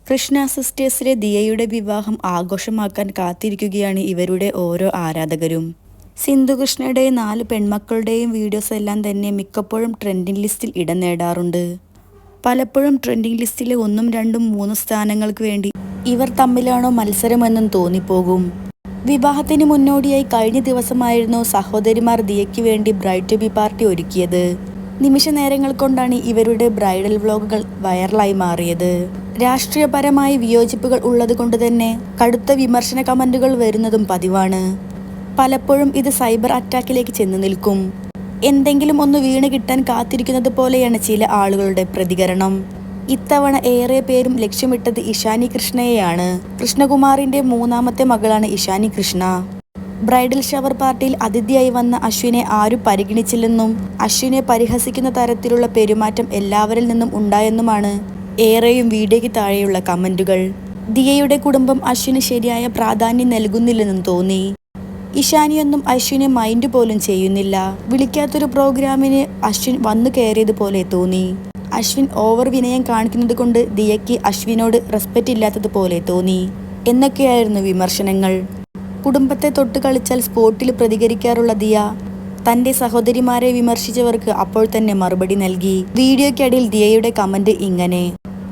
കൃഷ്ണ സിസ്റ്റേഴ്സിലെ ദിയയുടെ വിവാഹം ആഘോഷമാക്കാൻ കാത്തിരിക്കുകയാണ് ഇവരുടെ ഓരോ ആരാധകരും. സിന്ധു കൃഷ്ണയുടെ 4 പെൺമക്കളുടെയും വീഡിയോസ് എല്ലാം തന്നെ മിക്കപ്പോഴും ട്രെൻഡിംഗ് ലിസ്റ്റിൽ ഇടം നേടാറുണ്ട്. പലപ്പോഴും ട്രെൻഡിംഗ് ലിസ്റ്റിലെ 1, 2, 3 സ്ഥാനങ്ങൾക്ക് വേണ്ടി ഇവർ തമ്മിലാണോ മത്സരമെന്നും തോന്നിപ്പോകും. വിവാഹത്തിന് മുന്നോടിയായി കഴിഞ്ഞ ദിവസമായിരുന്നു സഹോദരിമാർ ദിയയ്ക്ക് വേണ്ടി ബ്രൈഡ് ടു ബി പാർട്ടി ഒരുക്കിയത്. നിമിഷ നേരങ്ങൾ കൊണ്ടാണ് ഇവരുടെ ബ്രൈഡൽ വ്ലോഗുകൾ വൈറലായി മാറിയത്. രാഷ്ട്രീയപരമായ വിയോജിപ്പുകൾ ഉള്ളതുകൊണ്ട് തന്നെ കടുത്ത വിമർശന കമന്റുകൾ വരുന്നതും പതിവാണ്. പലപ്പോഴും ഇത് സൈബർ അറ്റാക്കിലേക്ക് ചെന്നു നിൽക്കും. എന്തെങ്കിലും ഒന്ന് വീണ് കിട്ടാൻ കാത്തിരിക്കുന്നത് പോലെയാണ് ചില ആളുകളുടെ പ്രതികരണം. ഇത്തവണ ഏറെ പേരും ലക്ഷ്യമിട്ടത് ഇഷാനി കൃഷ്ണയെയാണ്. കൃഷ്ണകുമാറിന്റെ 3ാമത്തെ മകളാണ് ഇഷാനി കൃഷ്ണ. ബ്രൈഡൽ ഷവർ പാർട്ടിയിൽ അതിഥിയായി വന്ന അശ്വിനെ ആരും പരിഗണിച്ചില്ലെന്നും അശ്വിനെ പരിഹസിക്കുന്ന തരത്തിലുള്ള പെരുമാറ്റം എല്ലാവരിൽ നിന്നും ഉണ്ടായെന്നുമാണ് ഏറെയും വീഡിയോയ്ക്ക് താഴെയുള്ള കമന്റുകൾ. ദിയയുടെ കുടുംബം അശ്വിന് ശരിയായ പ്രാധാന്യം നൽകുന്നില്ലെന്നും തോന്നി. ഇഷാനിയൊന്നും അശ്വിനെ മൈൻഡ് പോലും ചെയ്യുന്നില്ല. വിളിക്കാത്തൊരു പ്രോഗ്രാമിന് അശ്വിൻ വന്നു കയറിയതുപോലെ തോന്നി. അശ്വിൻ ഓവർ വിനയം കാണിക്കുന്നത് കൊണ്ട് ദിയയ്ക്ക് അശ്വിനോട് റെസ്പെക്റ്റ് ഇല്ലാത്തതുപോലെ തോന്നി എന്നൊക്കെയായിരുന്നു വിമർശനങ്ങൾ. കുടുംബത്തെ തൊട്ട് കളിച്ചാൽ സ്പോട്ടിൽ പ്രതികരിക്കാറുള്ള ദിയ തന്റെ സഹോദരിമാരെ വിമർശിച്ചവർക്ക് അപ്പോൾ തന്നെ മറുപടി നൽകി. വീഡിയോയ്ക്കടിയിൽ ദിയയുടെ കമന്റ് ഇങ്ങനെ: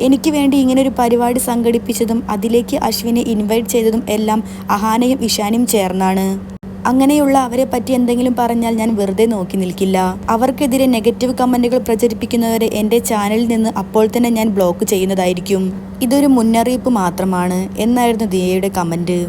എനിക്ക് വേണ്ടി ഇങ്ങനൊരു പരിപാടി സംഘടിപ്പിച്ചതും അതിലേക്ക് അശ്വിനെ ഇൻവൈറ്റ് ചെയ്തതും എല്ലാം അഹാനയും ഇഷാനിയും ചേർന്നാണ്. അങ്ങനെയുള്ള അവരെ പറ്റി എന്തെങ്കിലും പറഞ്ഞാൽ ഞാൻ വെറുതെ നോക്കി നിൽക്കില്ല. അവർക്കെതിരെ നെഗറ്റീവ് കമന്റുകൾ പ്രചരിപ്പിക്കുന്നവരെ എൻ്റെ ചാനലിൽ നിന്ന് അപ്പോൾ തന്നെ ഞാൻ ബ്ലോക്ക് ചെയ്യുന്നതായിരിക്കും. ഇതൊരു മുന്നറിയിപ്പ് മാത്രമാണ് എന്നായിരുന്നു ദിയയുടെ കമന്റ്.